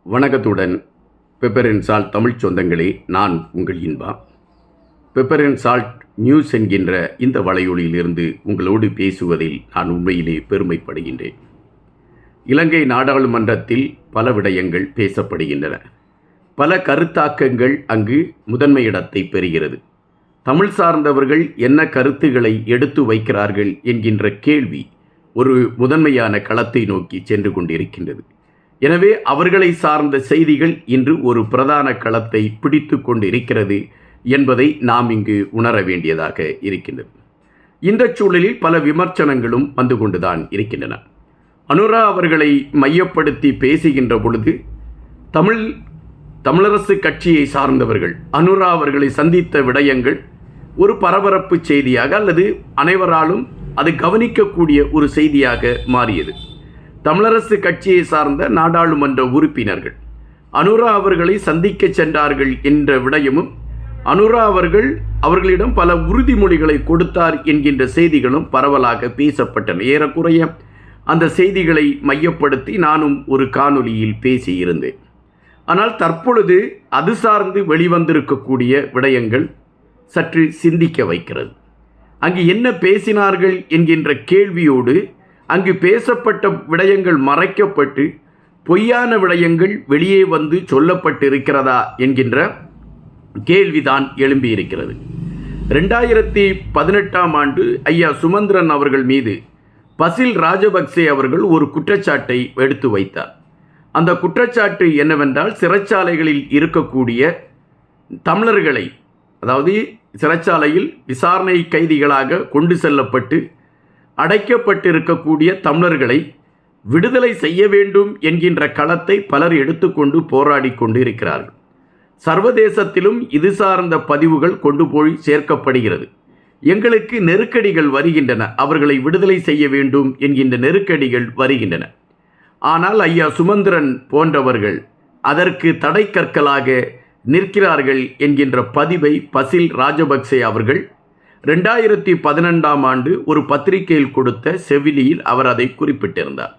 வணக்கத்துடன் pepper and salt Tamil சொந்தங்களே, நான் உங்கள் Inba. Pepper and salt news என்கின்ற இந்த வலையொலியிலிருந்து உங்களோடு பேசுவதில் நான் உண்மையிலே பெருமைப்படுகின்றேன். இலங்கை நாடாளுமன்றத்தில் பல விடயங்கள் பேசப்படுகின்றன. பல கருத்தாக்கங்கள் அங்கு முதன்மை இடத்தை பெறுகிறது. தமிழ் சார்ந்தவர்கள் என்ன கருத்துக்களை எடுத்து வைக்கிறார்கள் என்கின்ற கேள்வி ஒரு முதன்மையான களத்தை நோக்கி சென்று கொண்டிருக்கின்றது. எனவே அவர்களை சார்ந்த செய்திகள் இன்று ஒரு பிரதான களத்தை பிடித்து கொண்டு இருக்கிறது என்பதை நாம் இங்கு உணர வேண்டியதாக இருக்கின்றது. இந்த சூழலில் பல விமர்சனங்களும் வந்து கொண்டுதான் இருக்கின்றன. அனுரா அவர்களை மையப்படுத்தி பேசுகின்ற பொழுது தமிழரசு கட்சியை சார்ந்தவர்கள் அனுரா அவர்களை சந்தித்த விடயங்கள் ஒரு பரபரப்பு செய்தியாக அல்லது அனைவராலும் அது கவனிக்கக்கூடிய ஒரு செய்தியாக மாறியது. தமிழரசு கட்சியை சார்ந்த நாடாளுமன்ற உறுப்பினர்கள் அனுரா அவர்களை சந்திக்க சென்றார்கள் என்ற விடயமும், அனுரா அவர்களிடம் பல உறுதிமொழிகளை கொடுத்தார் என்கின்ற செய்திகளும் பரவலாக பேசப்பட்டன. ஏறக்குறைய அந்த செய்திகளை மையப்படுத்தி நானும் ஒரு காணொலியில் பேசியிருந்தேன். ஆனால் தற்பொழுது அது சார்ந்து வெளிவந்திருக்கக்கூடிய விடயங்கள் சற்று சிந்திக்க வைக்கிறது. அங்கு என்ன பேசினார்கள் என்கின்ற கேள்வியோடு அங்கு பேசப்பட்ட விடயங்கள் மறைக்கப்பட்டு பொய்யான விடயங்கள் வெளியே வந்து சொல்லப்பட்டிருக்கிறதா என்கின்ற கேள்விதான் எழும்பியிருக்கிறது. 2018 ஆண்டு ஐயா சுமந்திரன் அவர்கள் மீது பசில் ராஜபக்சே அவர்கள் ஒரு குற்றச்சாட்டை எடுத்து வைத்தார். அந்த குற்றச்சாட்டு என்னவென்றால், சிறைச்சாலைகளில் இருக்கக்கூடிய தமிழர்களை, அதாவது சிறைச்சாலையில் விசாரணை கைதிகளாக கொண்டு செல்லப்பட்டு அடைக்கப்பட்டிருக்கக்கூடிய தமிழர்களை விடுதலை செய்ய வேண்டும் என்கின்ற களத்தை பலர் எடுத்துக்கொண்டு போராடி கொண்டு இருக்கிறார்கள். சர்வதேசத்திலும் இது சார்ந்த பதிவுகள் கொண்டு போய் சேர்க்கப்படுகிறது. எங்களுக்கு நெருக்கடிகள் வருகின்றன, அவர்களை விடுதலை செய்ய வேண்டும் என்கின்ற நெருக்கடிகள் வருகின்றன. ஆனால் ஐயா சுமந்திரன் போன்றவர்கள் அதற்கு தடை கற்களாக நிற்கிறார்கள் என்கின்ற பதிவை பசில் ராஜபக்சே அவர்கள் 2012 ஆண்டு ஒரு பத்திரிகையில் கொடுத்த செவிலியில் அவர் அதை குறிப்பிட்டிருந்தார்.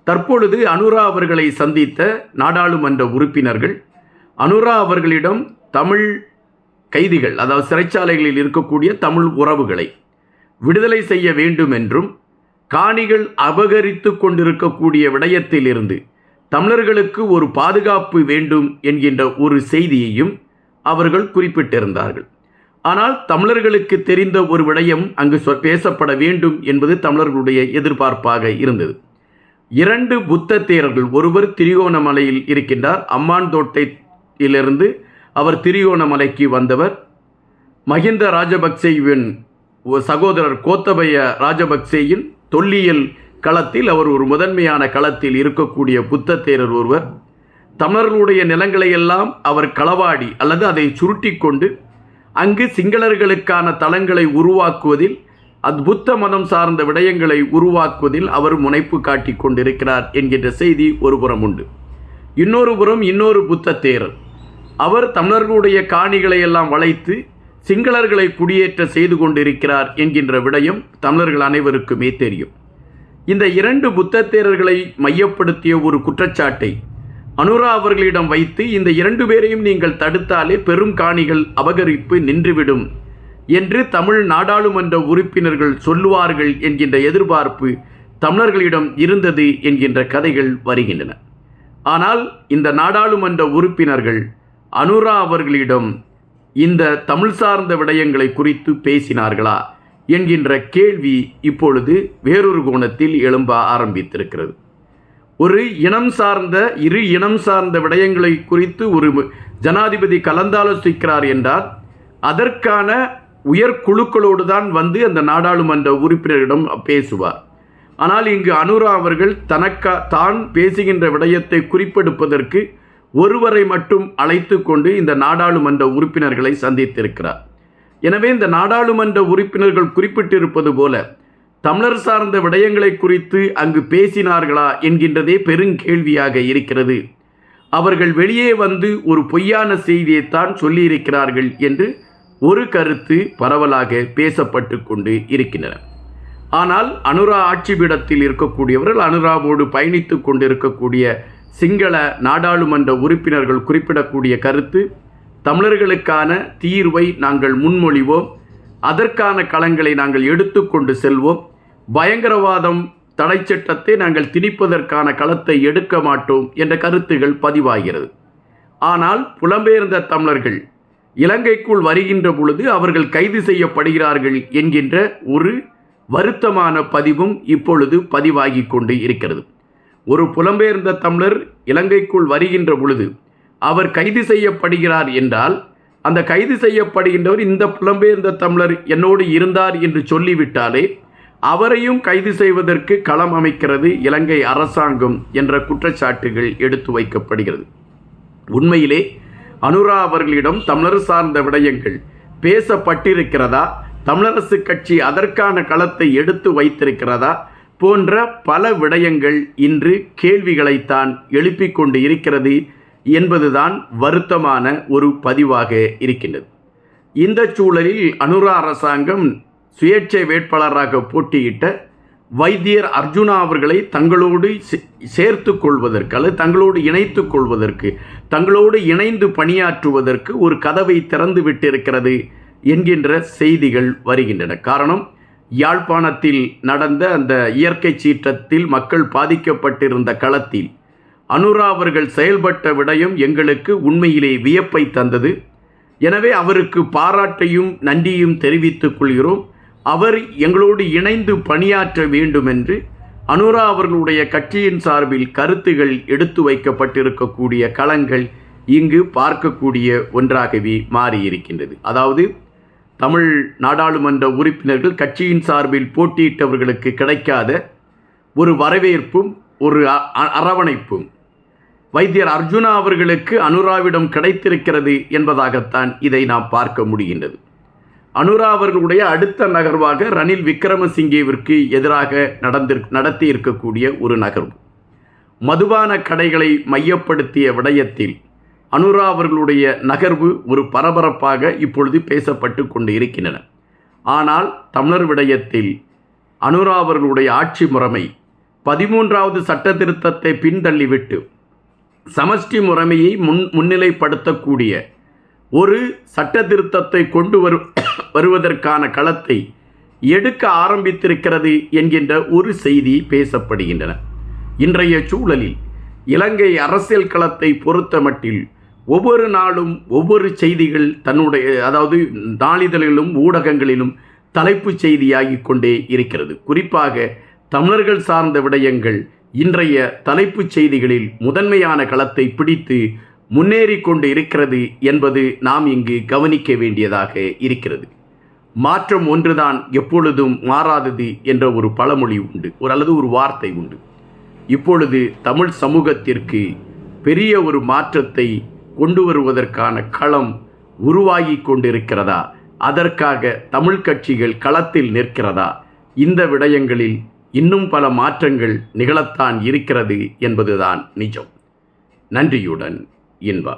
தற்பொழுது அனுரா அவர்களை சந்தித்த நாடாளுமன்ற உறுப்பினர்கள் அனுரா அவர்களிடம் தமிழ் கைதிகள், அதாவது சிறைச்சாலைகளில் இருக்கக்கூடிய தமிழ் உறவுகளை விடுதலை செய்ய வேண்டும் என்றும், காணிகள் அபகரித்து கொண்டிருக்கக்கூடிய விடயத்திலிருந்து தமிழர்களுக்கு ஒரு பாதுகாப்பு வேண்டும் என்கின்ற ஒரு செய்தியையும் அவர்கள் குறிப்பிட்டிருந்தார்கள். ஆனால் தமிழர்களுக்கு தெரிந்த ஒரு விடயம் அங்கு பேசப்பட வேண்டும் என்பது தமிழர்களுடைய எதிர்பார்ப்பாக இருந்தது. 2 புத்த தேரர்கள், ஒருவர் திரிகோணமலையில் இருக்கின்றார், அம்மான் தோட்டத்திலிருந்து அவர் திரிகோணமலைக்கு வந்தவர். மஹிந்த ராஜபக்சேவின் சகோதரர் கோத்தபய ராஜபக்சேயின் தொல்லியல் களத்தில் அவர் ஒரு முதன்மையான களத்தில் இருக்கக்கூடிய புத்த தேரர் ஒருவர். தமிழர்களுடைய நிலங்களை எல்லாம் அவர் களவாடி அல்லது அதை சுருட்டி கொண்டு அங்கு சிங்களர்களுக்கான தளங்களை உருவாக்குவதில், புத்த மதம் சார்ந்த விடயங்களை உருவாக்குவதில் அவர் முனைப்பு காட்டி கொண்டிருக்கிறார் என்கின்ற செய்தி ஒருபுறம் உண்டு. இன்னொரு புறம் இன்னொரு புத்த தேரர், அவர் தமிழர்களுடைய காணிகளை எல்லாம் வளைத்து சிங்களர்களை குடியேற்ற செய்து கொண்டிருக்கிறார் என்கின்ற விடயம் தமிழர்கள் அனைவருக்குமே தெரியும். இந்த 2 புத்த தேரர்களை மையப்படுத்திய ஒரு குற்றச்சாட்டை அனுரா அவர்களிடம் வைத்து, இந்த 2 பேரையும் நீங்கள் தடுத்தாலே பெரும் காணிகள் அபகரிப்பு நின்றுவிடும் என்று தமிழ் நாடாளுமன்ற உறுப்பினர்கள் சொல்லுவார்கள் என்கின்ற எதிர்பார்ப்பு தமிழர்களிடம் இருந்தது என்கின்ற கதைகள் வருகின்றன. ஆனால் இந்த நாடாளுமன்ற உறுப்பினர்கள் அனுரா அவர்களிடம் இந்த தமிழ் சார்ந்த விடயங்களை குறித்து பேசினார்களா என்கின்ற கேள்வி இப்பொழுது வேறொரு கோணத்தில் எழும்ப ஆரம்பித்திருக்கிறது. ஒரு இரு இனம் சார்ந்த விடயங்களை குறித்து ஒரு ஜனாதிபதி கலந்தாலோசிக்கிறார் என்றால் அதற்கான உயர்குழுக்களோடு தான் வந்து அந்த நாடாளுமன்ற உறுப்பினரிடம் பேசுவார். ஆனால் இங்கு அனுரா அவர்கள் தான் பேசுகின்ற விடயத்தை குறிப்பெடுப்பதற்கு ஒருவரை மட்டும் அழைத்து கொண்டு இந்த நாடாளுமன்ற உறுப்பினர்களை சந்தித்திருக்கிறார். எனவே இந்த நாடாளுமன்ற உறுப்பினர்கள் குறிப்பிட்டிருப்பது போல தமிழர் சார்ந்த விடயங்களை குறித்து அங்கு பேசினார்களா என்கின்றதே பெருங்கேள்வியாக இருக்கிறது. அவர்கள் வெளியே வந்து ஒரு பொய்யான செய்தியைத்தான் சொல்லியிருக்கிறார்கள் என்று ஒரு கருத்து பரவலாக பேசப்பட்டு கொண்டு இருக்கின்றன. ஆனால் அனுரா ஆட்சி பீடத்தில் இருக்கக்கூடியவர்கள், அனுராவோடு பயணித்து கொண்டிருக்கக்கூடிய சிங்கள நாடாளுமன்ற உறுப்பினர்கள் குறிப்பிடக்கூடிய கருத்து, தமிழர்களுக்கான தீர்வை நாங்கள் முன்மொழிவோம், அதற்கான களங்களை நாங்கள் எடுத்துக்கொண்டு செல்வோம், பயங்கரவாதம் தடை சட்டத்தை நாங்கள் திணிப்பதற்கான களத்தை எடுக்க மாட்டோம் என்ற கருத்துகள் பதிவாகிறது. ஆனால் புலம்பெயர்ந்த தமிழர்கள் இலங்கைக்குள் வருகின்ற பொழுது அவர்கள் கைது செய்யப்படுகிறார்கள் என்கின்ற ஒரு வருத்தமான பதிவும் இப்பொழுது பதிவாகி கொண்டு இருக்கிறது. ஒரு புலம்பெயர்ந்த தமிழர் இலங்கைக்குள் வருகின்ற பொழுது அவர் கைது செய்யப்படுகிறார் என்றால், அந்த கைது செய்யப்படுகின்றவர் இந்த புலம்பெயர்ந்த தமிழர் என்னோடு இருந்தார் என்று சொல்லிவிட்டாலே அவரையும் கைது செய்வதற்கு களம் அமைக்கிறது இலங்கை அரசாங்கம் என்ற குற்றச்சாட்டுகள் எடுத்து வைக்கப்படுகிறது. உண்மையிலே அனுரா அவர்களிடம் தமிழர் சார்ந்த விடயங்கள் பேசப்பட்டிருக்கிறதா, தமிழரசு கட்சி அதற்கான களத்தை எடுத்து வைத்திருக்கிறதா போன்ற பல விடயங்கள் இன்று கேள்விகளைத்தான் எழுப்பிக் கொண்டு இருக்கிறது என்பதுதான் வருத்தமான ஒரு பதிவாக இருக்கின்றது. இந்த சூழலில் அனுரா அரசாங்கம் சுயேட்சை வேட்பாளராக போட்டியிட்ட வைத்தியர் அர்ஜுனா அவர்களை தங்களோடு சேர்த்து கொள்வதற்கு அல்லது தங்களோடு இணைத்து கொள்வதற்கு, தங்களோடு இணைந்து பணியாற்றுவதற்கு ஒரு கதவை திறந்து விட்டிருக்கிறது என்கின்ற செய்திகள் வருகின்றன. காரணம், யாழ்ப்பாணத்தில் நடந்த அந்த இயற்கை சீற்றத்தில் மக்கள் பாதிக்கப்பட்டிருந்த களத்தில் அனுரா அவர்கள் செயல்பட்ட விடயம் எங்களுக்கு உண்மையிலே வியப்பை தந்தது. எனவே அவருக்கு பாராட்டையும் நன்றியும் தெரிவித்துக் கொள்கிறோம். அவர் எங்களோடு இணைந்து பணியாற்ற வேண்டும் என்று அனுரா அவர்களுடைய கட்சியின் சார்பில் கருத்துகள் எடுத்து வைக்கப்பட்டிருக்கக்கூடிய களங்கள் இங்கு பார்க்கக்கூடிய ஒன்றாகவே மாறியிருக்கின்றது. அதாவது தமிழ் நாடாளுமன்ற உறுப்பினர்கள் கட்சியின் சார்பில் போட்டியிட்டவர்களுக்கு கிடைக்காத ஒரு வரவேற்பும் ஒரு அரவணைப்பும் வைத்தியர் அர்ஜுனா அவர்களுக்கு அனுராவிடம் கிடைத்திருக்கிறது என்பதாகத்தான் இதை நாம் பார்க்க முடிகின்றது. அனுரா அவர்களுடைய அடுத்த நகர்வாக ரணில் விக்ரமசிங்கேவிற்கு எதிராக நடத்தி இருக்கக்கூடிய ஒரு நகர்வு, மதுபான கடைகளை மையப்படுத்திய விடயத்தில் அனுரா அவர்களுடைய நகர்வு ஒரு பரபரப்பாக இப்பொழுது பேசப்பட்டு கொண்டு இருக்கின்றன. ஆனால் தமிழர் விடயத்தில் அனுரா அவர்களுடைய ஆட்சி முறைமை 13வது சட்ட திருத்தத்தை பின்தள்ளிவிட்டு சமஷ்டி முறைமையை முன்னிலைப்படுத்தக்கூடிய ஒரு சட்ட திருத்தத்தை கொண்டு வருவதற்கான களத்தை எடுக்க ஆரம்பித்திருக்கிறது என்கின்ற ஒரு செய்தி பேசப்படுகின்றன. இன்றைய சூழலில் இலங்கை அரசியல் களத்தை பொறுத்தமட்டில் ஒவ்வொரு நாளும் ஒவ்வொரு செய்திகள் அதாவது நாளிதழிலும் ஊடகங்களிலும் தலைப்புச் செய்தியாகி கொண்டே இருக்கிறது. குறிப்பாக தமிழர்கள் சார்ந்த விடயங்கள் இன்றைய தலைப்புச் செய்திகளில் முதன்மையான களத்தை பிடித்து முன்னேறி கொண்டு இருக்கிறது என்பது நாம் இங்கு கவனிக்க வேண்டியதாக இருக்கிறது. மாற்றம் ஒன்றுதான் எப்பொழுதும் மாறாதது என்ற ஒரு பழமொழி உண்டு, அல்லது ஒரு வார்த்தை உண்டு. இப்பொழுது தமிழ் சமூகத்திற்கு பெரிய ஒரு மாற்றத்தை கொண்டு வருவதற்கான களம் உருவாகி கொண்டிருக்கிறதா, அதற்காக தமிழ் கட்சிகள் களத்தில் நிற்கிறதா, இந்த விடயங்களில் இன்னும் பல மாற்றங்கள் நிகழத்தான் இருக்கிறது என்பதுதான் நிஜம். நன்றியுடன் இன்பா.